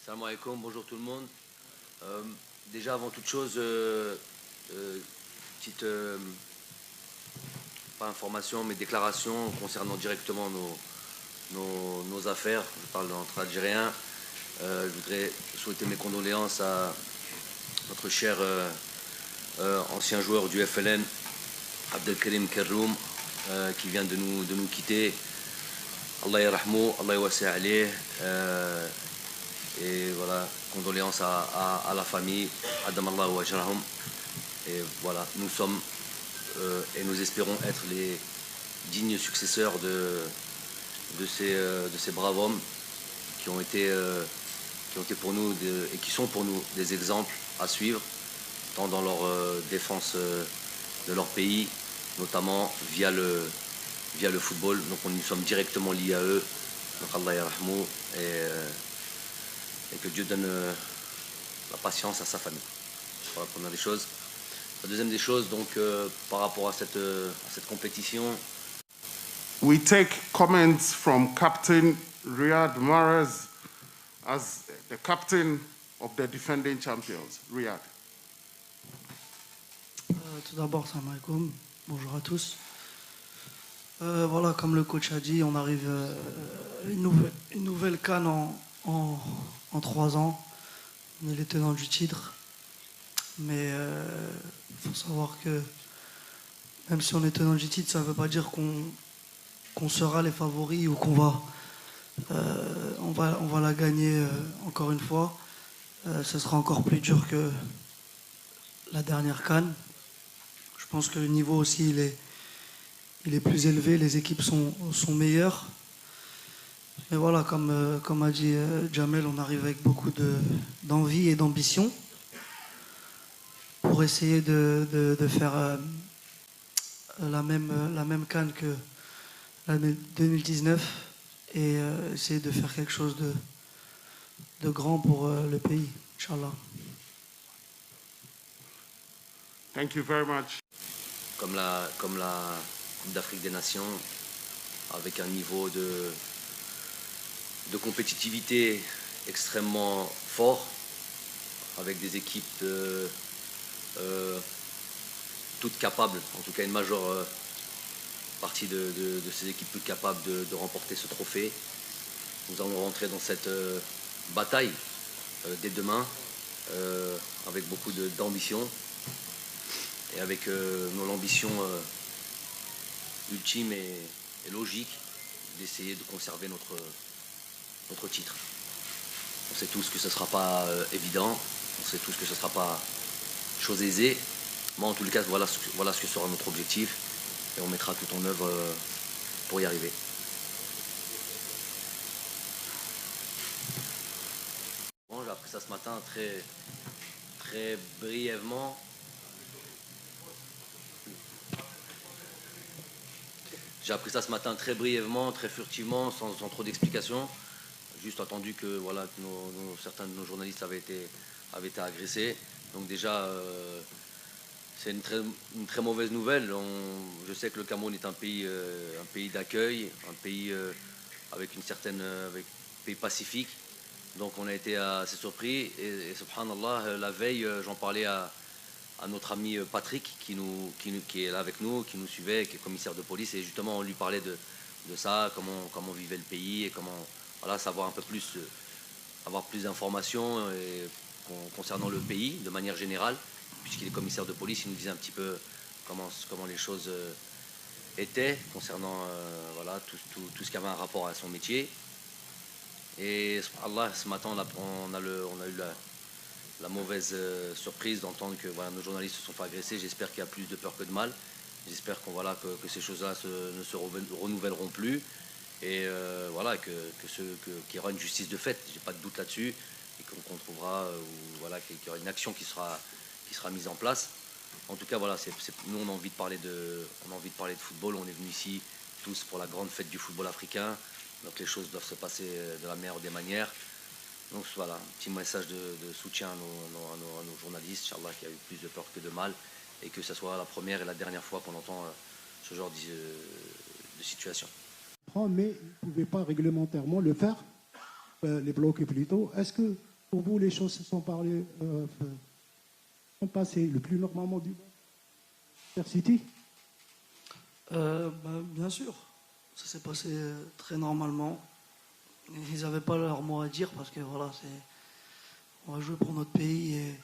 Salam alaikum, bonjour tout le monde. Déjà avant toute chose, petite pas information mais déclaration concernant directement nos affaires. Je parle entre Algériens. Je voudrais souhaiter mes condoléances à notre cher ancien joueur du FLN, Abdelkarim Kerroum, qui vient de nous quitter. Allah yarahmou, Allah yawasi alayh. Et voilà, condoléances à la famille, Adam Allah wa ajrahum. Et voilà, nous sommes et nous espérons être les dignes successeurs de ces braves hommes qui ont été pour nous et qui sont pour nous des exemples à suivre, tant dans leur défense de leur pays, notamment via le football. Donc nous sommes directement liés à eux. Donc Allah yarahmou et que Dieu donne la patience à sa famille. Voilà la première des choses. La deuxième des choses, donc par rapport à cette compétition. We take comments from Captain Riyad Mahrez as the captain of the defending champions. Riyad. Tout d'abord, salam alaikum, bonjour à tous. Voilà, comme le coach a dit, on arrive une nouvelle CAN en 3 ans. On est les tenants du titre. Mais il faut savoir que même si on est tenant du titre, ça ne veut pas dire qu'on sera les favoris ou qu'on va la gagner encore une fois. Ce sera encore plus dur que la dernière CAN. Je pense que le niveau aussi, il est plus élevé, les équipes sont meilleures. Mais voilà, comme a dit Jamel, on arrive avec beaucoup d'envie et d'ambition pour essayer de faire la même CAN que l'année 2019 et essayer de faire quelque chose de grand pour le pays, Inch'Allah. Thank you very much. Comme la Coupe d'Afrique des Nations, avec un niveau de compétitivité extrêmement fort, avec des équipes toutes capables, en tout cas une majeure partie de ces équipes toutes capables de remporter ce trophée. Nous allons rentrer dans cette bataille dès demain, avec beaucoup d'ambition et avec l'ambition ultime et logique d'essayer de conserver notre titre. On sait tous que ce ne sera pas évident, on sait tous que ce ne sera pas chose aisée, mais en tout cas voilà ce que sera notre objectif et on mettra tout en œuvre pour y arriver. Bon, j'ai appris ça ce matin très brièvement. J'ai appris ça ce matin très brièvement, très furtivement, sans trop d'explications. Juste entendu que voilà, certains de nos journalistes avaient été agressés. Donc déjà, c'est une très mauvaise nouvelle. Je sais que le Cameroun est un pays d'accueil, un pays avec pays pacifique. Donc on a été assez surpris. Et subhanallah, la veille, j'en parlais à notre ami Patrick qui est là avec nous, qui nous suivait, qui est commissaire de police, et justement on lui parlait de ça, comment vivait le pays et comment savoir un peu plus, avoir plus d'informations concernant le pays de manière générale, puisqu'il est commissaire de police. Il nous disait un petit peu comment les choses étaient concernant tout ce qui avait un rapport à son métier. Et Allah, ce matin on a eu la mauvaise surprise d'entendre que nos journalistes se sont fait agresser. J'espère qu'il y a plus de peur que de mal. J'espère que ces choses-là ne se renouvelleront plus. Et qu'il y aura une justice de fait, j'ai pas de doute là-dessus. Et qu'on trouvera, qu'il y aura une action qui sera mise en place. En tout cas, nous on a envie de parler de football. On est venus ici tous pour la grande fête du football africain. Donc les choses doivent se passer de la meilleure des manières. Donc voilà, un petit message de soutien à nos journalistes, Inch'Allah, qu'il y a eu plus de peur que de mal, et que ce soit la première et la dernière fois qu'on entend ce genre de situation. Mais vous ne pouvez pas réglementairement le faire, les bloquer plutôt. Est-ce que pour vous, les choses se sont passées le plus normalement du monde. Vers City. Bien sûr, ça s'est passé très normalement. Ils n'avaient pas leur mot à dire parce que voilà, on va jouer pour notre pays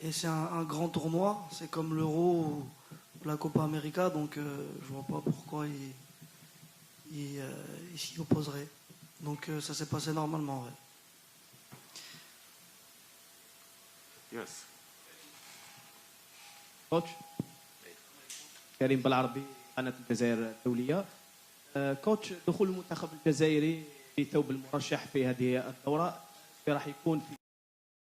et c'est un grand tournoi. C'est comme l'Euro ou la Copa América, donc je vois pas pourquoi ils s'y opposeraient. Donc ça s'est passé normalement. Ouais. Yes. كوتش كريم بالعربي قناة الجزائر الدولية. كوتش، دخول المنتخب الجزائري في ثوب المرشح في هذه الدورة راح يكون في